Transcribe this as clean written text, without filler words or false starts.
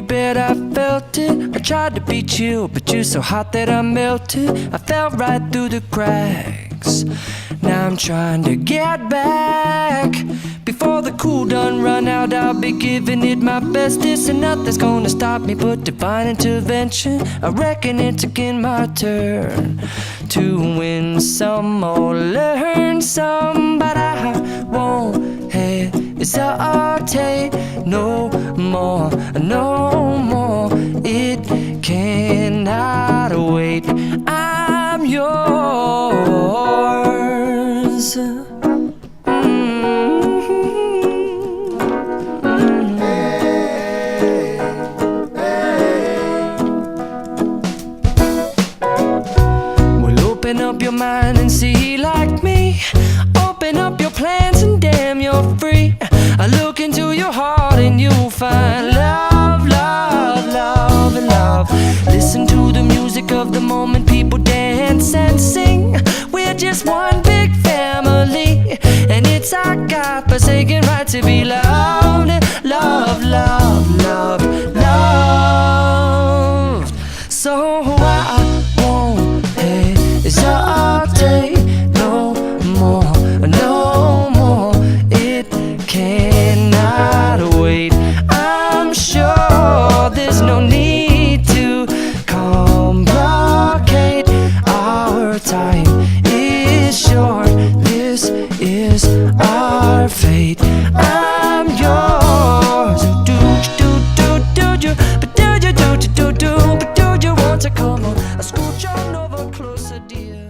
bet I felt it. I tried to be chill, but you're so hot that I melted. I fell right through the cracks. Now I'm trying to get back. Before the cool done run out, I'll be giving it my bestest, and nothing's gonna stop me but divine intervention. I reckon it's again my turn to win some or learn some, but I won't hesitate no more, no more. It cannot wait. I'm yours. Open up your mind and see like me. Open up your plans and damn, you're free. I look into your heart and you'll find love, love, love, and love. Listen to the music of the moment, people dance and sing. We're just one big family, and it's our God-forsaken right to be loved. Love, love, love, love. So I won't hesitate no more, no more. It cannot wait. I'm sure there's no need to complicate. Our time is short. This is our fate. I'm yours. Do do do do do, but do you do do do do, but do you want to come on? I scooch on over closer, dear.